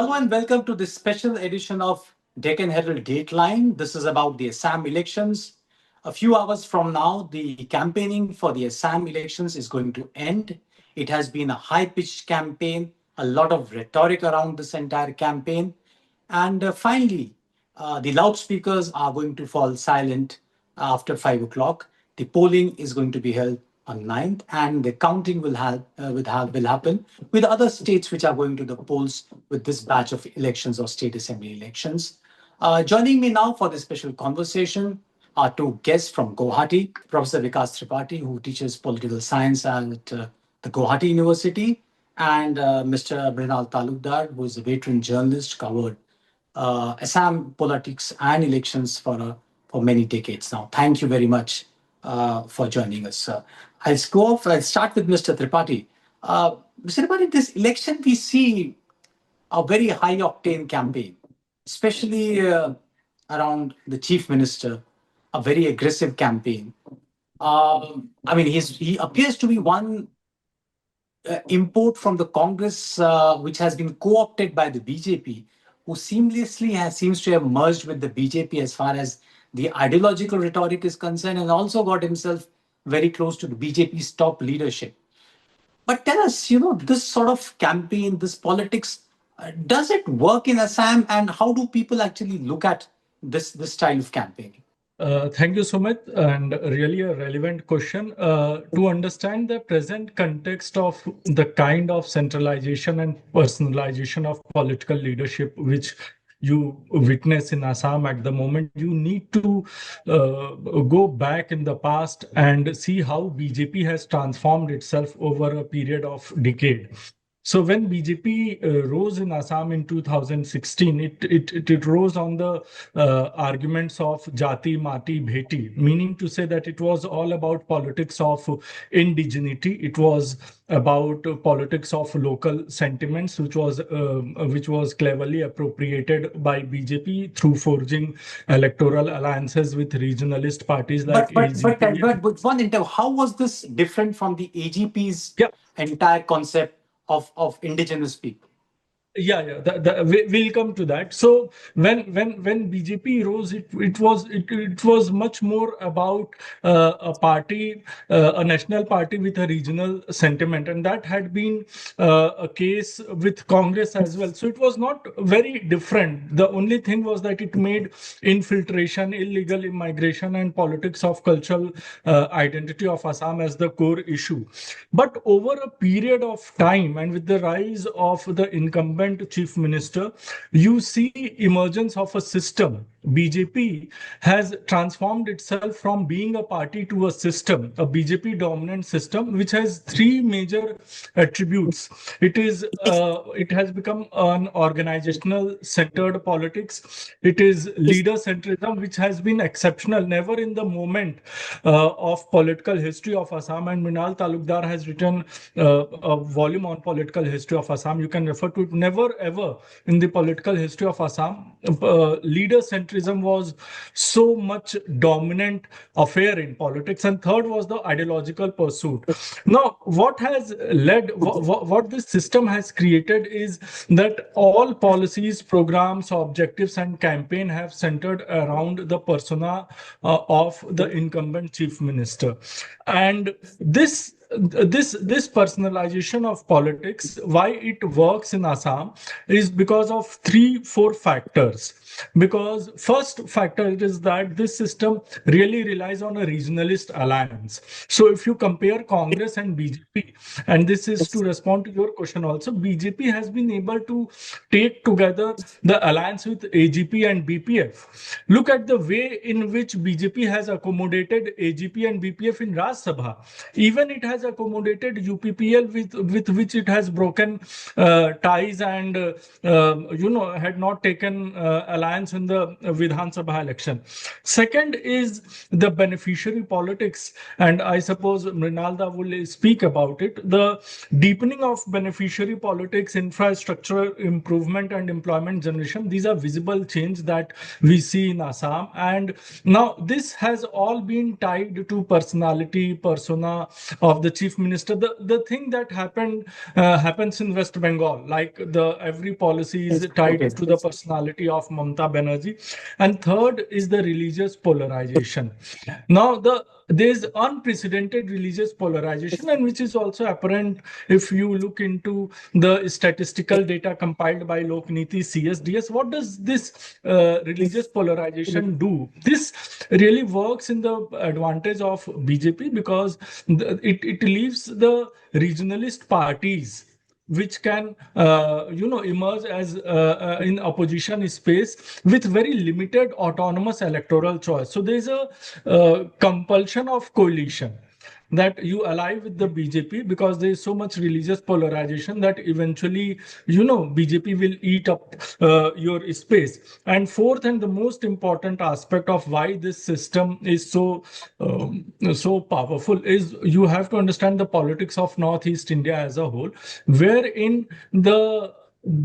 Hello and welcome to this special edition of Deccan Herald Dateline. This is about the Assam elections. A few hours from now, the campaigning for the Assam elections is going to end. It has been a high-pitched campaign, a lot of rhetoric around this entire campaign. And finally, the loudspeakers are going to fall silent after 5 o'clock. The polling is going to be held on 9th, and the counting will happen with other states which are going to the polls with this batch of elections or state assembly elections. Joining me now for this special conversation are two guests from Guwahati, Professor Vikas Tripathi, who teaches political science at the Guwahati University, and Mr. Mrinal Talukdar, who is a veteran journalist, covered Assam politics and elections for many decades now. Thank you very much for joining us. I'll start with Mr. Tripathi. Mr. Tripathi, this election we see a very high octane campaign, especially around the chief minister, a very aggressive campaign. I mean, he appears to be one import from the Congress, which has been co-opted by the BJP, who seems to have merged with the BJP as far as the ideological rhetoric is concerned, and also got himself very close to the BJP's top leadership. But tell us, this sort of campaign, this politics, does it work in Assam, and how do people actually look at this style of campaigning? Thank you so much, and really a relevant question. To understand the present context of the kind of centralization and personalization of political leadership which you witness in Assam at the moment, you need to go back in the past and see how BJP has transformed itself over a period of decade. So when BJP rose in Assam in 2016, it rose on the arguments of Jati, Mati, Bheti, meaning to say that it was all about politics of indigeneity. It was about politics of local sentiments, which was cleverly appropriated by BJP through forging electoral alliances with regionalist parties like AGP. But one interview, how was this different from the AGP's entire concept of indigenous people? We'll come to that. So when BJP rose, it was much more about a party, a national party with a regional sentiment, and that had been a case with Congress as well. So it was not very different. The only thing was that it made infiltration, illegal immigration, and politics of cultural identity of Assam as the core issue. But over a period of time, and with the rise of the incumbent chief minister, you see emergence of a system. BJP has transformed itself from being a party to a system, a BJP dominant system, which has three major attributes. It has become an organizational centered politics. It is leader centrism, which has been exceptional. Never in the moment of political history of Assam, and Mrinal Talukdar has written a volume on political history of Assam. You can refer to it. Never ever in the political history of Assam, leader centrism was so much dominant affair in politics. And third was the ideological pursuit. Now, what this system has created is that all policies, programs, objectives, and campaign have centered around the persona of the incumbent chief minister. And this personalization of politics, why it works in Assam, is because of 3-4 factors. Because first factor is that this system really relies on a regionalist alliance. So if you compare Congress and BJP, and this is to respond to your question also, BJP has been able to take together the alliance with AGP and BPF. Look at the way in which BJP has accommodated AGP and BPF in Raj Sabha. Even it has accommodated UPPL with which it has broken ties and had not taken alliance in the Vidhan Sabha election. Second is the beneficiary politics, and I suppose Mrinalda will speak about it. The deepening of beneficiary politics, infrastructure improvement, and employment generation, these are visible change that we see in Assam. And now this has all been tied to personality, persona of the chief minister. The thing that happens in West Bengal, like every policy is tied Okay. to the personality of Mamata Banerjee. And third is the religious polarization. Now, there's unprecedented religious polarization, and which is also apparent if you look into the statistical data compiled by Lokniti CSDS. What does this religious polarization do? This really works in the advantage of BJP because it leaves the regionalist parties which can emerge as in opposition space with very limited autonomous electoral choice. So there is a compulsion of coalition that you ally with the BJP because there is so much religious polarization that eventually, BJP will eat up your space. And fourth, and the most important aspect of why this system is so powerful is you have to understand the politics of Northeast India as a whole, wherein the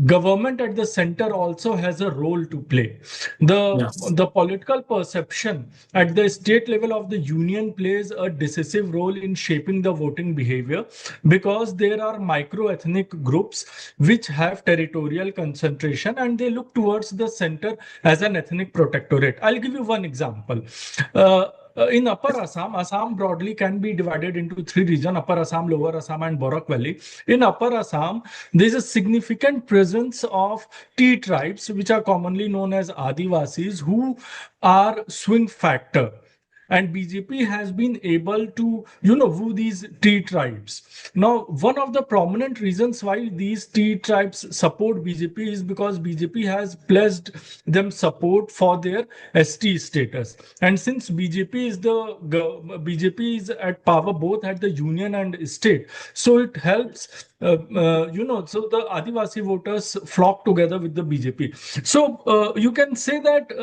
government at the center also has a role to play. Yes. The political perception at the state level of the union plays a decisive role in shaping the voting behavior because there are micro ethnic groups which have territorial concentration and they look towards the center as an ethnic protectorate. I'll give you one example. In Upper Assam, Assam broadly can be divided into three regions: Upper Assam, Lower Assam, and Borak Valley. In Upper Assam, there is a significant presence of tea tribes, which are commonly known as Adivasis, who are swing factor. And BJP has been able to, woo these tea tribes. Now, one of the prominent reasons why these tea tribes support BJP is because BJP has pledged them support for their ST status. And since BJP is at power both at the union and state, so it helps. So the Adivasi voters flock together with the BJP. So you can say that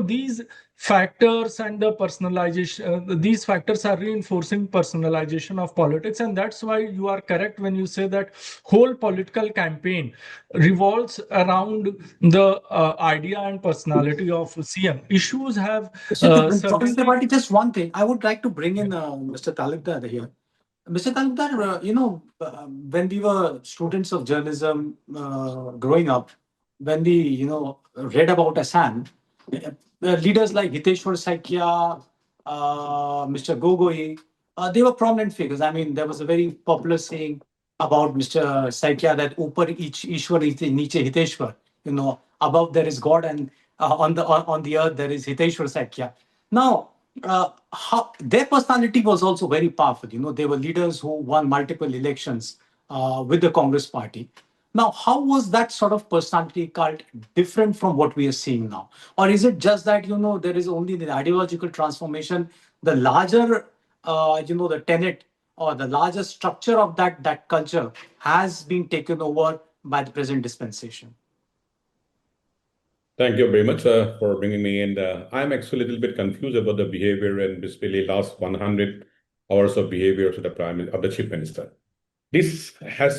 these factors and the personalization, these factors are reinforcing personalization of politics, and that's why you are correct when you say that whole political campaign revolves around the idea and personality of CM. Issues have certainly. Just one thing. I would like to bring in Mr. Talukdar here. Mr. Talukdar, when we were students of journalism growing up, when we, read about Assam, leaders like Hiteshwar Saikia, Mr. Gogoi, they were prominent figures. I mean, there was a very popular saying about Mr. Saikia that Upar Ishwar Niche Hiteshwar, above there is God and on the earth there is Hiteshwar Saikia. Now, their personality was also very powerful. They were leaders who won multiple elections with the Congress party. Now, how was that sort of personality cult different from what we are seeing now? Or is it just that, there is only the ideological transformation, the larger, the tenet or the larger structure of that culture has been taken over by the present dispensation? Thank you very much for bringing me in. I'm actually a little bit confused about the behavior and basically last 100 hours of behavior of the chief minister. This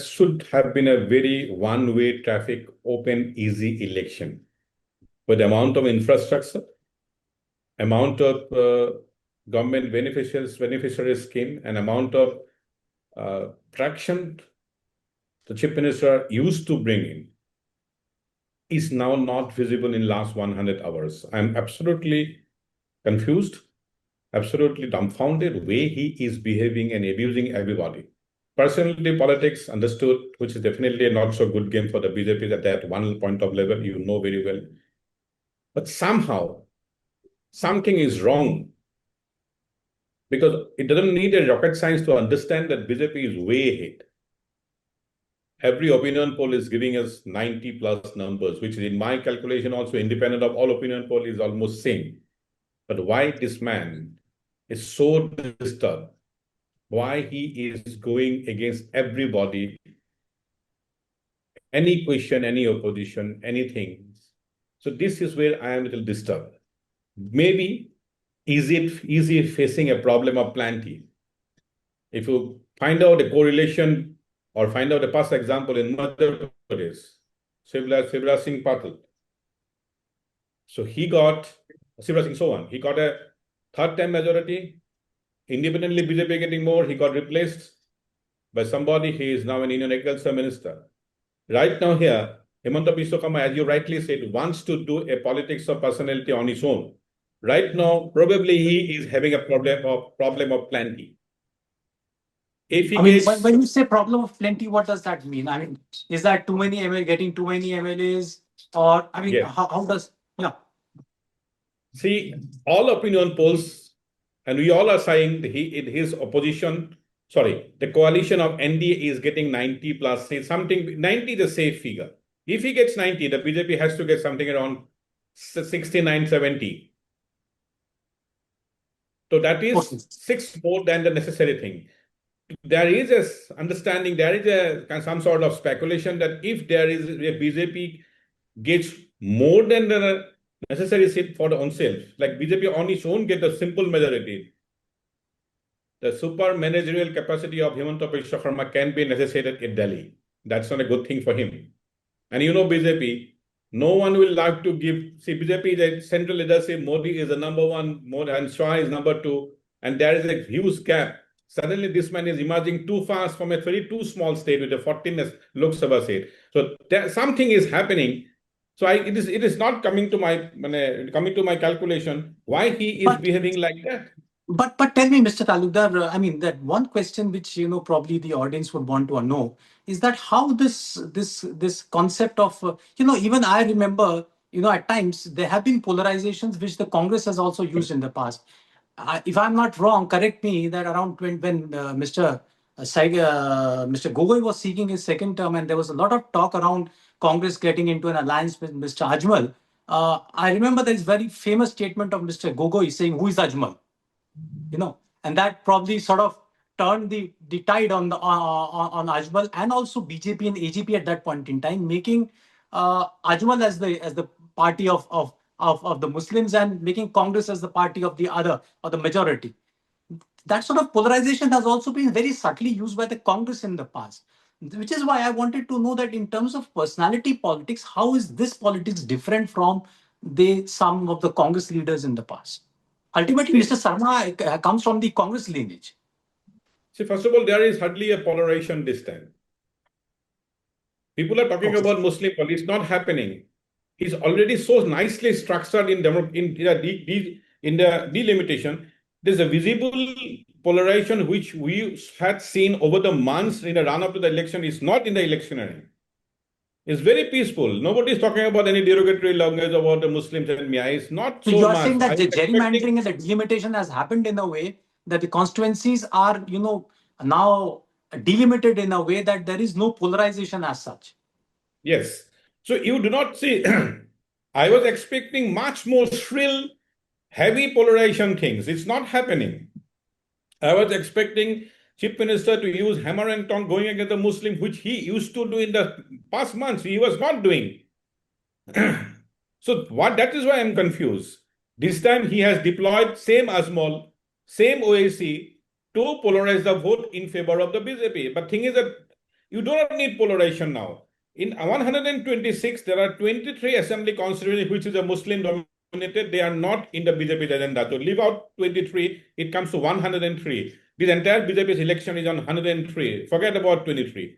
should have been a very one-way traffic, open, easy election. With the amount of infrastructure, amount of government beneficiary scheme, and amount of traction the chief minister used to bring in is now not visible in last 100 hours. I'm absolutely confused, absolutely dumbfounded way he is behaving and abusing everybody. Personality politics, understood, which is definitely a not so good game for the BJP at that one point of level, you know very well. But somehow, something is wrong. Because it doesn't need a rocket science to understand that BJP is way ahead. Every opinion poll is giving us 90 plus numbers, which in my calculation also independent of all opinion poll is almost same. But why this man is so disturbed? Why he is going against everybody, any question, any opposition, anything. So this is where I am a little disturbed. Maybe is it easy facing a problem of plenty? If you find out a correlation or find out a past example in Madhya Pradesh, Shivraj Singh Patil. So he got, Shivraj Singh Chauhan, he got a third time majority. Independently BJP getting more, he got replaced. by somebody who is now an Indian Agriculture Minister. Right now here, Himanta Biswa Sarma, as you rightly said, wants to do a politics of personality on his own. Right now, probably he is having a problem of plenty. If he I mean, gets, when you say problem of plenty, what does that mean? I mean, is that too many getting too many MLAs, or I mean, yeah, how does yeah? see, all opinion polls, and we all are saying his opposition, sorry, the coalition of NDA is getting 90 plus, say something, 90 is a safe figure. If he gets 90, the BJP has to get something around 69, 70. So that is Okay. 6 more than the necessary thing. There is a understanding, there is a some sort of speculation that if there is a BJP gets more than the necessary seat for the own self, like BJP on its own get a simple majority, the super managerial capacity of Himanta Biswa Sarma can be necessitated in Delhi. That's not a good thing for him. And you know BJP, no one will like to give, see BJP is a central leadership, Modi is the number one, and Shah is number two, and there is a huge gap. Suddenly this man is emerging too fast from a very too small state with a 14th Lok Sabha seat. So something is happening. So it is not coming to my calculation why he is But behaving like that. but tell me, Mr. Talukdar, I mean, that one question which probably the audience would want to know is that how this concept of even I remember at times there have been polarizations which the Congress has also used in the past. If I'm not wrong, correct me, that around when Mr. Gogoi was seeking his second term and there was a lot of talk around Congress getting into an alliance with Mr. Ajmal. I remember there is very famous statement of Mr. Gogoi saying, "Who is Ajmal?" And that probably sort of turned the tide on Ajmal and also BJP and AGP at that point in time, making Ajmal as the party of the Muslims and making Congress as the party of the other or the majority. That sort of polarization has also been very subtly used by the Congress in the past, which is why I wanted to know that in terms of personality politics, how is this politics different from some of the Congress leaders in the past? Ultimately, Mr. Sarma comes from the Congress lineage. See, first of all, there is hardly a polarization this time. People are talking Okay. about Muslim politics, not happening. He's already so nicely structured in the delimitation. There's a visible polarization which we had seen over the months in the run-up to the election is not in the electioneering. It's very peaceful. Nobody is talking about any derogatory language about the Muslims and Mia. It's not So so you are much. saying that I the was expecting, gerrymandering and the delimitation has happened in a way that the constituencies are, now delimited in a way that there is no polarization as such. yes. So you do not see, I was expecting much more shrill, heavy polarization things. It's not happening. I was expecting Chief Minister to use hammer and tongue going against the Muslim, which he used to do in the past months. He was not doing. So that is why I'm confused. This time he has deployed same Azmol, same OAC to polarize the vote in favor of the BJP. But thing is that you do not need polarization now. In 126, there are 23 assembly constituencies which is a Muslim dominated. They are not in the BJP agenda. To leave out 23, it comes to 103. This entire BJP's election is on 103. Forget about 23.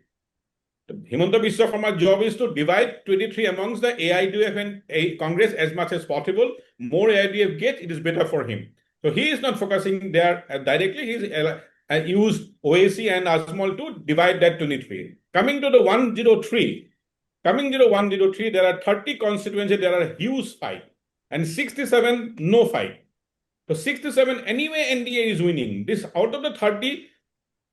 Himanta Biswa Sarma's job is to divide 23 amongst the AIUDF and Congress as much as possible. More AIUDF gets, it is better for him. So he is not focusing there directly. He's used OAC and Azmol to divide that 23. Coming to the 103, there are 30 constituencies, there are huge fight, and 67 no fight. So 67 anyway NDA is winning. This out of the 30,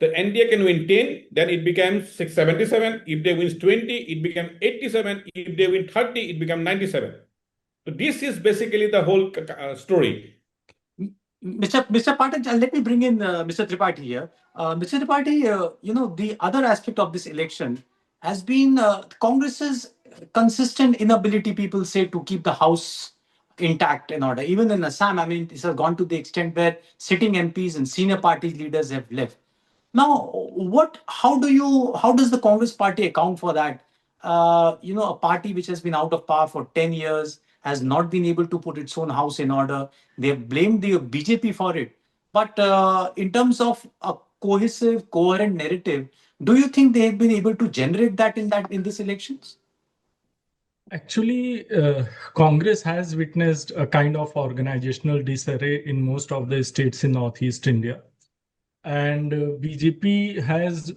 the NDA can win 10, then it becomes 677. If they win 20, it becomes 87. If they win 30, it becomes 97. So this is basically the whole story. Mr. Patel, let me bring in Mr. Tripathi here. Mr. Tripathi, the other aspect of this election has been Congress's consistent inability, people say, to keep the House intact in order. Even in Assam, I mean, this has gone to the extent where sitting MPs and senior party leaders have left. Now, how does the Congress party account for that? A party which has been out of power for 10 years has not been able to put its own house in order. They have blamed the BJP for it. But in terms of a cohesive, coherent narrative, Do you think they have been able to generate that in these elections? Actually, Congress has witnessed a kind of organizational disarray in most of the states in Northeast India. And BJP has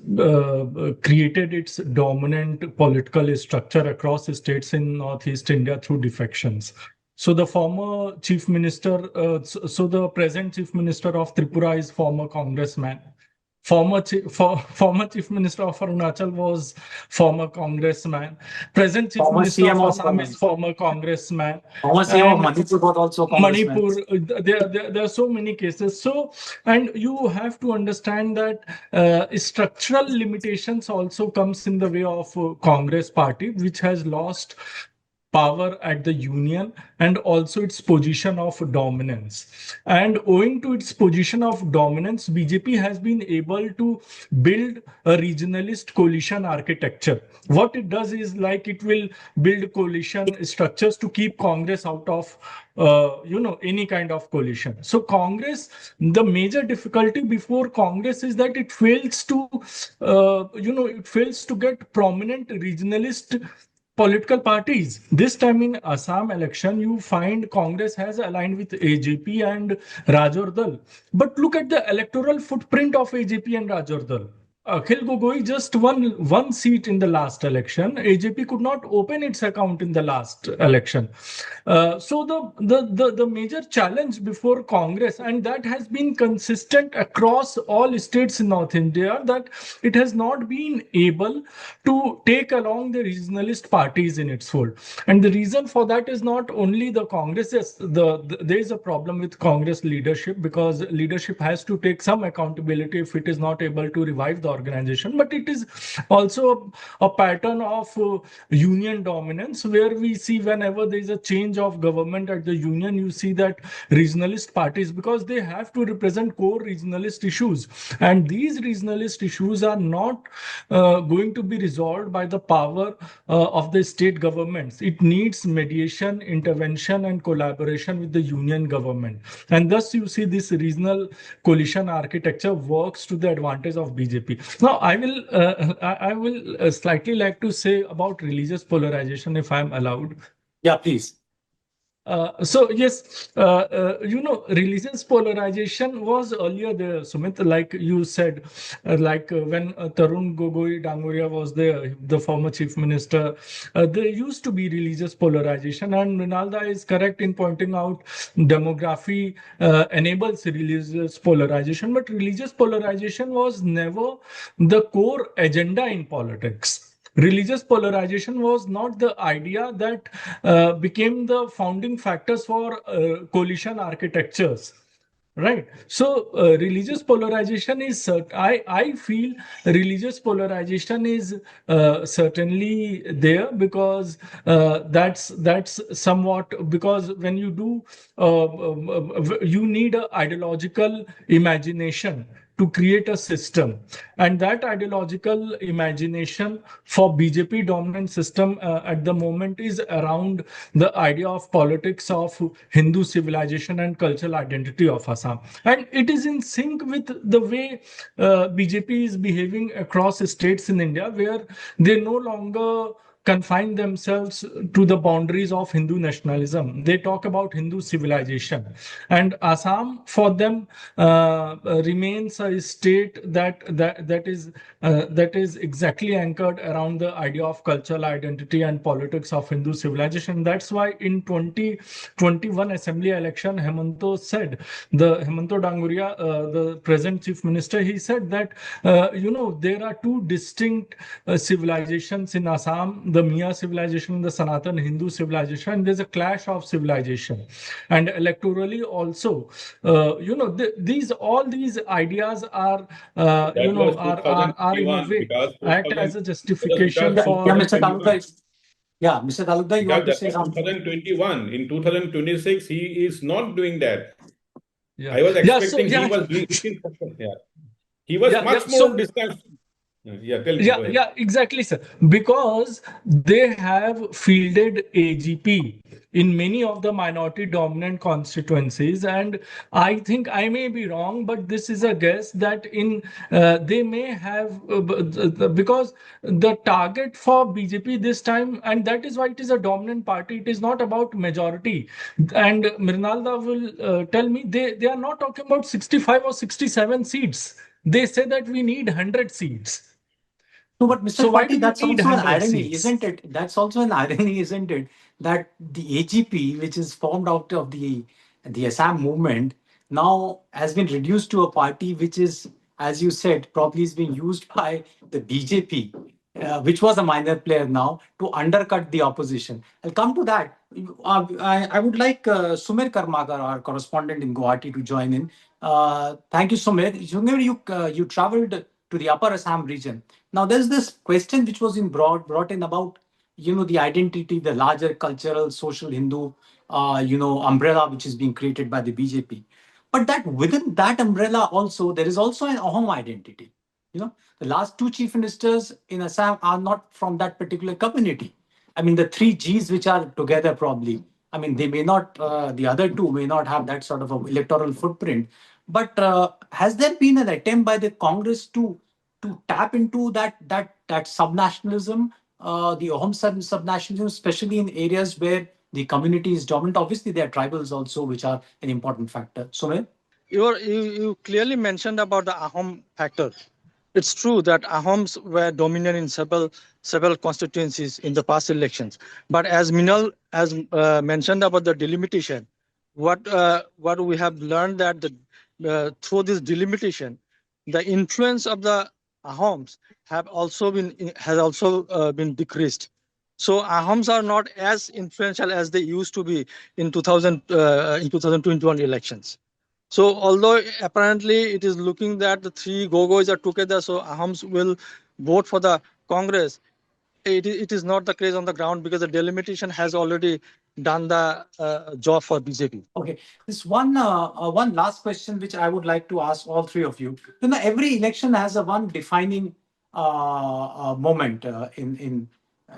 created its dominant political structure across the states in Northeast India through defections. So the former chief minister, so the present chief minister of Tripura is former congressman. Former chief minister of Arunachal was former congressman. Present chief Former minister of CM of Assam is former congressman. Former CM of And Manipur was also congressman. Manipur, there are so many cases. So, and you have to understand that structural limitations also comes in the way of Congress party, which has lost power at the union and also its position of dominance. And owing to its position of dominance, BJP has been able to build a regionalist coalition architecture. What it does is like it will build coalition structures to keep Congress out of any kind of coalition. So Congress, the major difficulty before Congress is that it fails to get prominent regionalist political parties. This time in Assam election, you find Congress has aligned with AJP and Rajordal. But look at the electoral footprint of AJP and Rajordal. Akhil Gogoi just won one seat in the last election. AJP could not open its account in the last election. So the major challenge before Congress, and that has been consistent across all states in North India, that it has not been able to take along the regionalist parties in its fold. And the reason for that is not only the Congress. Yes, there is a problem with Congress leadership, because leadership has to take some accountability if it is not able to revive the organization. But it is also a pattern of union dominance, where we see whenever there is a change of government at the union, you see that regionalist parties, because they have to represent core regionalist issues, and these regionalist issues are not going to be resolved by the power of the state governments. It needs mediation, intervention, and collaboration with the union government, and thus you see this regional coalition architecture works to the advantage of BJP. Now, I will slightly like to say about religious polarization, if I'm allowed. Yeah, please. So yes, religious polarization was earlier there, Sumit, like you said, when Tarun Gogoi Dangoria was there, the former chief minister, there used to be religious polarization, and Rinalda is correct in pointing out demography enables religious polarization, but religious polarization was never the core agenda in politics. Religious polarization was not the idea that became the founding factors for coalition architectures. Right. So religious polarization is, I feel religious polarization is certainly there, because that's somewhat, because when you do, you need an ideological imagination to create a system, and that ideological imagination for BJP dominant system at the moment is around the idea of politics of Hindu civilization and cultural identity of Assam, and it is in sync with the way BJP is behaving across states in India, where they no longer confine themselves to the boundaries of Hindu nationalism. They talk about Hindu civilization, and Assam for them remains a state that is exactly anchored around the idea of cultural identity and politics of Hindu civilization. That's why in 2021 Assembly election, Himanta Dangoria, the present chief minister, he said that there are two distinct civilizations in Assam: the Mia civilization and the Sanatan Hindu civilization, and there's a clash of civilization. And electorally also, all these ideas are, in a way, act as a justification for. Yeah, Mr. Talukdar. Yeah, Mr. Talukdar, you want to say something? 2021. In 2026, he is not doing that. Yeah. I was expecting he was he was doing. Yeah. He was much more distant. Yeah, tell me. Yeah, Go ahead. yeah, exactly, sir. Because they have fielded AGP in many of the minority dominant constituencies, and I think I may be wrong, but this is a guess that in they may have because the target for BJP this time, and that is why it is a dominant party. It is not about majority, and Mrinalda will tell me they are not talking about 65 or 67 seats. They say that we need 100 seats. No, but Mr. So why do Tripathi, you that's need also an 100 irony, seats? isn't it? That's also an irony, isn't it? That the AGP, which is formed out of the Assam movement, now has been reduced to a party which is, as you said, probably is being used by the BJP, which was a minor player now, to undercut the opposition. I'll come to that. I would like Sumir Karmakar, our correspondent in Guwahati, to join in. Thank you, Sumir. Sumir, you traveled to the Upper Assam region. Now, there's this question which was brought in about, the identity, the larger cultural, social Hindu, umbrella which is being created by the BJP. But that within that umbrella also, there is also an Ahom identity. The last two chief ministers in Assam are not from that particular community. I mean, the three Gs which are together probably, I mean, they may not, the other two may not have that sort of a electoral footprint. But has there been an attempt by the Congress to tap into that subnationalism, the Ahom subnationalism, especially in areas where the community is dominant? Obviously, there are tribals also, which are an important factor. Sumit? You clearly mentioned about the Ahom factor. It's true that Ahoms were dominant in several constituencies in the past elections. But as Minal has mentioned about the delimitation, what we have learned that through this delimitation, the influence of the Ahoms has also been decreased. So Ahoms are not as influential as they used to be in 2021 elections. So although apparently it is looking that the three Gogois are together, so Ahoms will vote for the Congress, it is not the case on the ground because the delimitation has already done the job for BJP. Okay, this one last question which I would like to ask all three of you. Every election has a one defining moment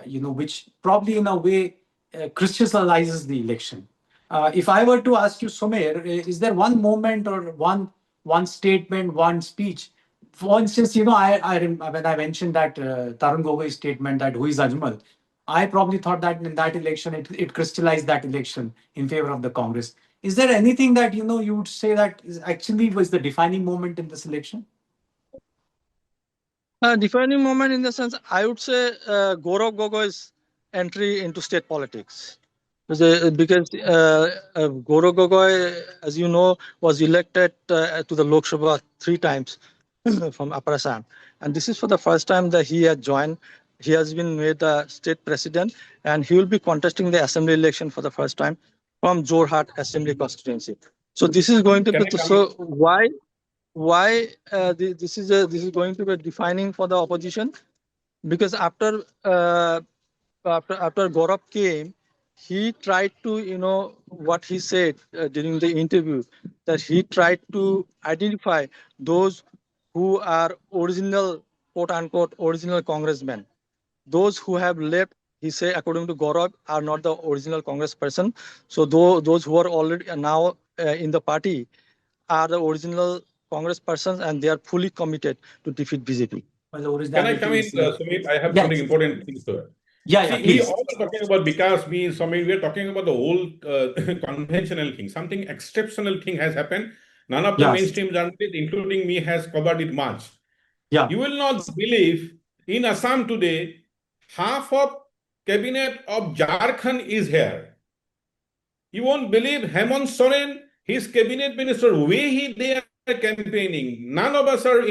which probably in a way crystallizes the election. If I were to ask you, Sumer, is there one moment or one statement, one speech? For instance, when I mentioned that Tarun Gogoi's statement that who is Ajmal, I probably thought that in that election it crystallized that election in favor of the Congress. Is there anything that you would say that actually was the defining moment in this election? Defining moment in the sense, I would say Gaurav Gogoi's entry into state politics. Because Gaurav Gogoi, as you know, was elected to the Lok Sabha 3 times from Upper Assam. And this is for the first time that he had joined. He has been made the state president, and he will be contesting the assembly election for the first time from Jorhat Assembly constituency. So this is going to be so why this is going to be defining for the opposition, because after Gaurav came, he tried to, what he said during the interview, that he tried to identify those who are original, quote unquote, original congressmen. Those who have left, he said, according to Gaurav, are not the original congressperson. So those who are already now in the party are the original congresspersons, and they are fully committed to defeat BJP. Well, Can I come in, Sumit? I have yes. something important things to it. Yeah, See, we please. all are talking about Vikas, me, Sumit. We are talking about the whole conventional thing. Something exceptional thing has happened. None of the mainstream journalists, including me, has covered it much. Yeah. You will not believe in Assam today, half of cabinet of Jharkhand is here. You won't believe Hemant Soren, his cabinet minister, they are campaigning. None of us are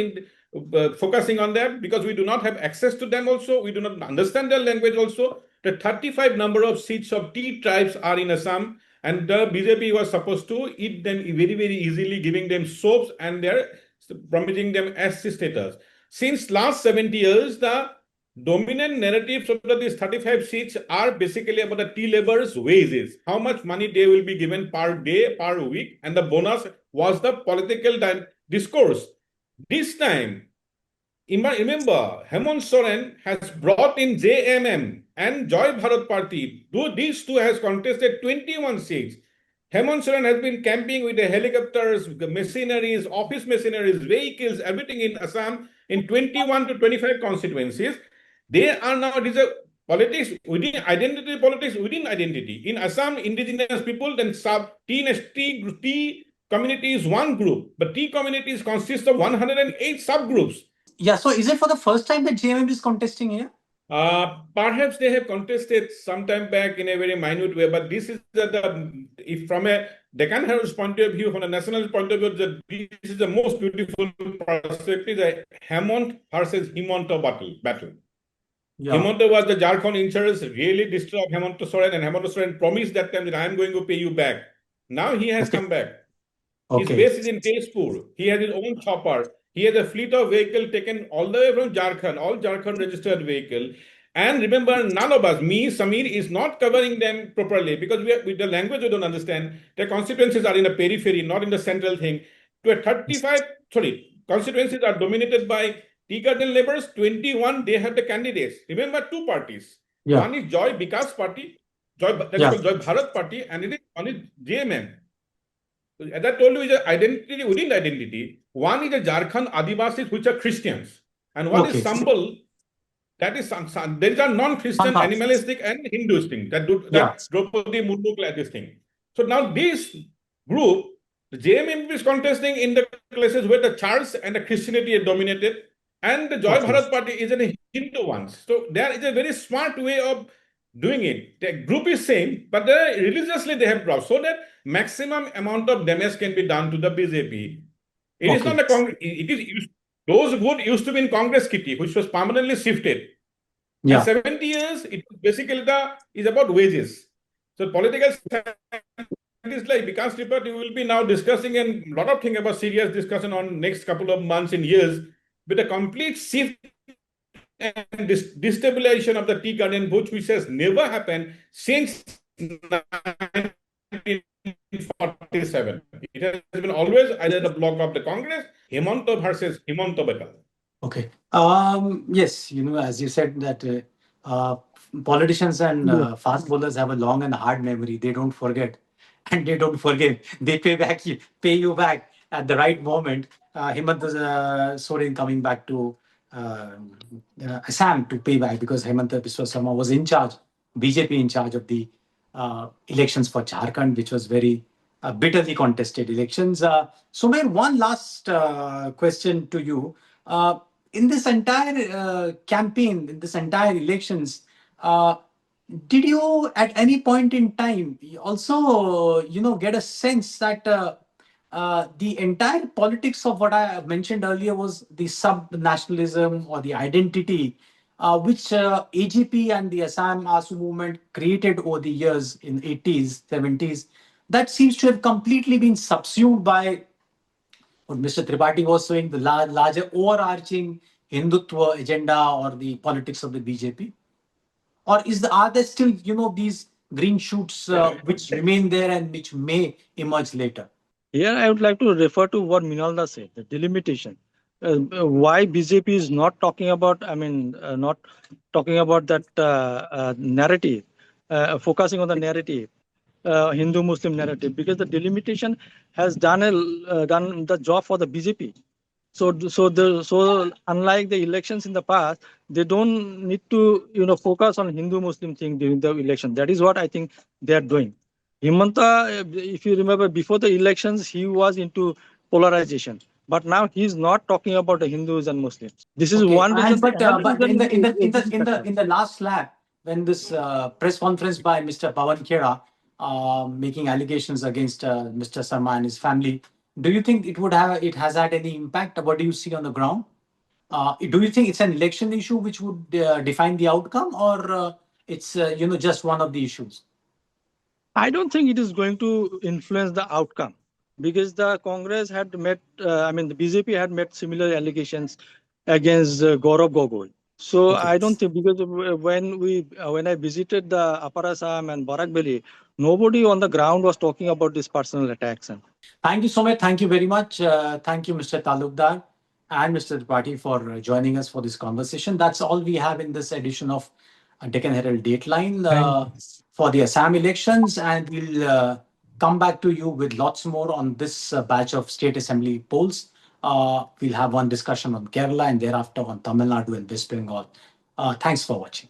focusing on that because we do not have access to them also. We do not understand their language also. The 35 number of seats of T tribes are in Assam, and the BJP was supposed to eat them very, very easily, giving them soaps and they're promising them SC status. Since last 70 years, the dominant narratives of these 35 seats are basically about the tea laborers' wages, how much money they will be given per day, per week, and the bonus was the political discourse. This time, remember, Hemant Soren has brought in JMM and Joy Bharat Party. These two has contested 21 seats. Hemant Soren has been camping with the helicopters, the machineries, office machineries, vehicles, everything in Assam in 21 to 25 constituencies. They are now, these are politics within identity, politics within identity. In Assam, indigenous people, then T community is one group, but T communities consist of 108 subgroups. Yeah, so is it for the first time that JMM is contesting here? Perhaps they have contested sometime back in a very minute way, but this is if from a Deccan Herald's point of view, from a national point of view, this is the most beautiful perspective, the Hemant versus Himanta battle. Yeah. Himanta was the Jharkhand in charge, really disturbed Hemanta Soren, and Hemanta Soren promised that time that I am going to pay you back. Now he has come back. His base is in Tezpur. He has his own chopper. He has a fleet of vehicle taken all the way from Jharkhand, all Jharkhand registered vehicle. And remember, none of us, me, Samir, is not covering them properly because with the language we don't understand. The constituencies are in a periphery, not in the central thing. Constituencies are dominated by tea garden laborers. 21, they have the candidates. Remember, two parties. Yeah. One is Joy Vikas Party, Joy Bharat Party, and one is JMM. As I told you, is an identity within identity. One is the Jharkhand Adivasis, which are Christians, and one is Sambal. That is there is a non-Christian, animalistic, and Hinduistic that Draupadi Murmu this thing. So now this group, the JMM is contesting in the places where the Charles and the Christianity are dominated, and the Joy Bharat Party is in the Hindu ones. So there is a very smart way of doing it. The group is same, but religiously they have brought so that maximum amount of damage can be done to the BJP. It is not a Congress. It is those votes used to be in Congress kitty, which was permanently shifted. Yeah. 70 years, it basically is about wages. So political scientists like Vikas Tripathi will be now discussing a lot of things about serious discussion on next couple of months and years with a complete shift and destabilization of the tea garden vote, which has never happened since 1947. It has been always either the block of the Congress, Himanta versus Himanta battle. Okay. Yes, as you said that politicians and fast bowlers have a long and hard memory. They don't forget and they don't forgive. They pay you back at the right moment. Himanta Soren coming back to Assam to pay back because Himanta Biswa Sarma was in charge, BJP in charge of the elections for Jharkhand, which was very bitterly contested elections. Sumer, one last question to you. In this entire campaign, in this entire elections, did you at any point in time also, get a sense that the entire politics of what I mentioned earlier was the sub-nationalism or the identity which AGP and the Assam ASU movement created over the years in 80s, 70s, that seems to have completely been subsumed by what Mr. Tripathi was saying, the larger overarching Hindutva agenda or the politics of the BJP? Or are there still, these green shoots which remain there and which may emerge later? Here, I would like to refer to what Minalda said, the delimitation. Why BJP is not talking about, not talking about that narrative, focusing on the narrative, Hindu-Muslim narrative, because the delimitation has done the job for the BJP. So unlike the elections in the past, they don't need to focus on Hindu-Muslim thing during the election. That is what I think they are doing. Himanta, if you remember, before the elections, he was into polarization. But now he's not talking about the Hindus and Muslims. This is one reason. But in the last lap, when this press conference by Mr. Pawan Khera making allegations against Mr. Sarma and his family, do you think it has had any impact? What do you see on the ground? Do you think it's an election issue which would define the outcome, or it's just one of the issues? I don't think it is going to influence the outcome because the Congress had met, the BJP had met similar allegations against Gaurav Gogoi. So I don't think, because when I visited the Upper Assam and Barak Valley, nobody on the ground was talking about these personal attacks. Thank you so much. Thank you very much. Thank you, Mr. Talukdar. and Mr. Tripathi for joining us for this conversation. That's all we have in this edition of Deccan Herald Dateline for the Assam elections, and we'll come back to you with lots more on this batch of state assembly polls. We'll have one discussion on Kerala and thereafter on Tamil Nadu and West Bengal. Thanks for watching.